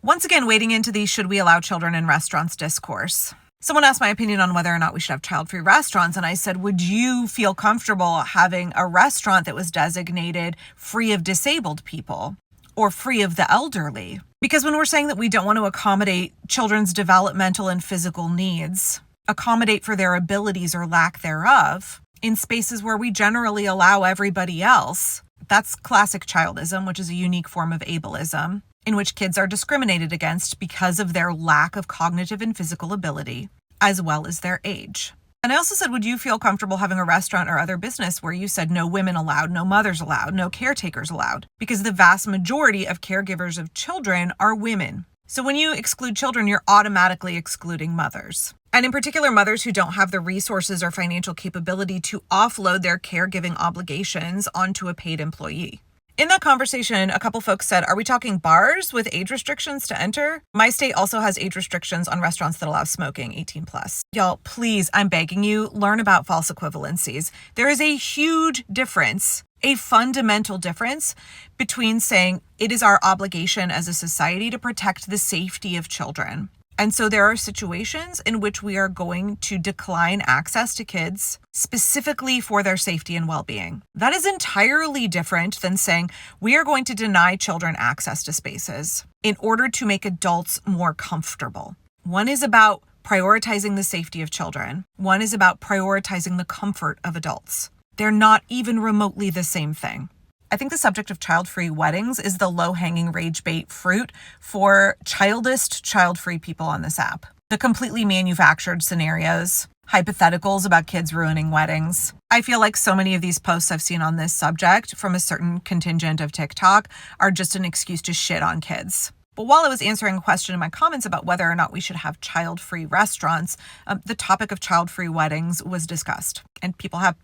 Once again, wading into the should we allow children in restaurants discourse. Someone asked my opinion on whether or not we should have child-free restaurants, and I said, would you feel comfortable having a restaurant that was designated free of disabled people or free of the elderly? Because when we're saying that we don't want to accommodate children's developmental and physical needs, accommodate for their abilities or lack thereof, in spaces where we generally allow everybody else, that's classic childism, which is a unique form of ableism, in which kids are discriminated against because of their lack of cognitive and physical ability, as well as their age. And I also said, would you feel comfortable having a restaurant or other business where you said no women allowed, no mothers allowed, no caretakers allowed? Because the vast majority of caregivers of children are women. So when you exclude children, you're automatically excluding mothers. And in particular, mothers who don't have the resources or financial capability to offload their caregiving obligations onto a paid employee. In that conversation, a couple folks said, are we talking bars with age restrictions to enter? My state also has age restrictions on restaurants that allow smoking 18 plus. Y'all, please, I'm begging you, learn about false equivalencies. There is a huge difference, a fundamental difference between saying it is our obligation as a society to protect the safety of children. And so there are situations in which we are going to decline access to kids specifically for their safety and well-being. That is entirely different than saying we are going to deny children access to spaces in order to make adults more comfortable. One is about prioritizing the safety of children. One is about prioritizing the comfort of adults. They're not even remotely the same thing. I think the subject of child-free weddings is the low-hanging rage bait fruit for child-free people on this app. The completely manufactured scenarios, hypotheticals about kids ruining weddings. I feel like so many of these posts I've seen on this subject from a certain contingent of TikTok are just an excuse to shit on kids. But while I was answering a question in my comments about whether or not we should have child-free restaurants, the topic of child-free weddings was discussed. And people have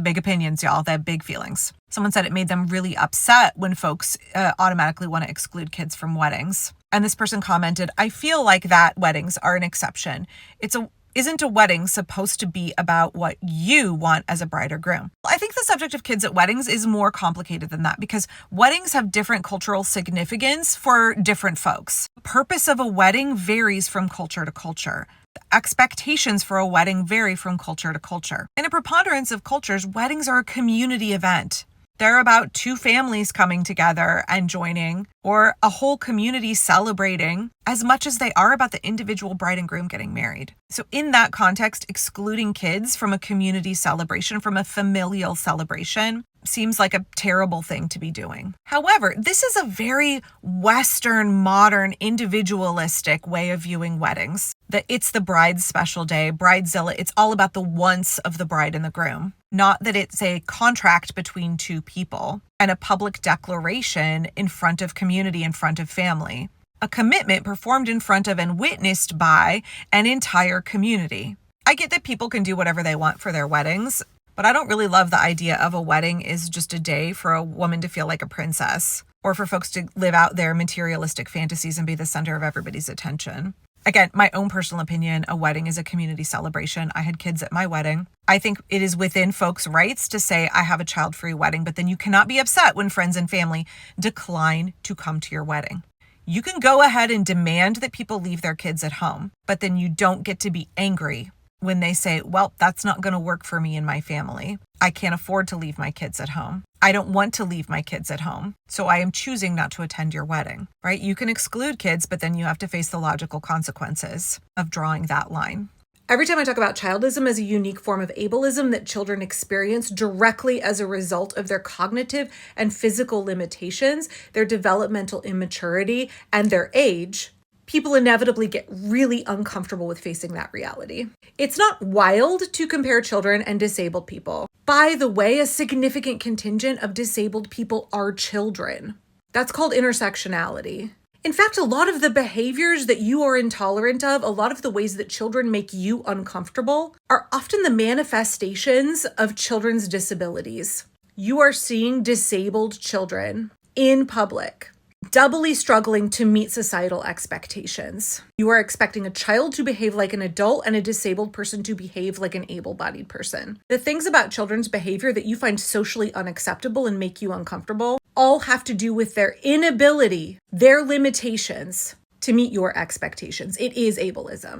big opinions, y'all. They have big feelings. Someone said it made them really upset when folks automatically want to exclude kids from weddings. And this person commented, I feel like that weddings are an exception. Isn't a wedding supposed to be about what you want as a bride or groom? I think the subject of kids at weddings is more complicated than that because weddings have different cultural significance for different folks. The purpose of a wedding varies from culture to culture. The expectations for a wedding vary from culture to culture. In a preponderance of cultures, weddings are a community event. They're about two families coming together and joining, or a whole community celebrating, as much as they are about the individual bride and groom getting married. So in that context, excluding kids from a community celebration, from a familial celebration, seems like a terrible thing to be doing. However, this is a very Western, modern, individualistic way of viewing weddings. That it's the bride's special day, bridezilla. It's all about the wants of the bride and the groom. Not that it's a contract between two people and a public declaration in front of community, in front of family. A commitment performed in front of and witnessed by an entire community. I get that people can do whatever they want for their weddings, but I don't really love the idea of a wedding is just a day for a woman to feel like a princess or for folks to live out their materialistic fantasies and be the center of everybody's attention. Again, my own personal opinion, a wedding is a community celebration. I had kids at my wedding. I think it is within folks' rights to say, I have a child-free wedding, but then you cannot be upset when friends and family decline to come to your wedding. You can go ahead and demand that people leave their kids at home, but then you don't get to be angry when they say, well, that's not going to work for me and my family. I can't afford to leave my kids at home. I don't want to leave my kids at home, so I am choosing not to attend your wedding, right? You can exclude kids, but then you have to face the logical consequences of drawing that line. Every time I talk about childism as a unique form of ableism that children experience directly as a result of their cognitive and physical limitations, their developmental immaturity, and their age, people inevitably get really uncomfortable with facing that reality. It's not wild to compare children and disabled people. By the way, a significant contingent of disabled people are children. That's called intersectionality. In fact, a lot of the behaviors that you are intolerant of, a lot of the ways that children make you uncomfortable, are often the manifestations of children's disabilities. You are seeing disabled children in public, doubly struggling to meet societal expectations. You are expecting a child to behave like an adult and a disabled person to behave like an able-bodied person. The things about children's behavior that you find socially unacceptable and make you uncomfortable all have to do with their inability, their limitations to meet your expectations. It is ableism.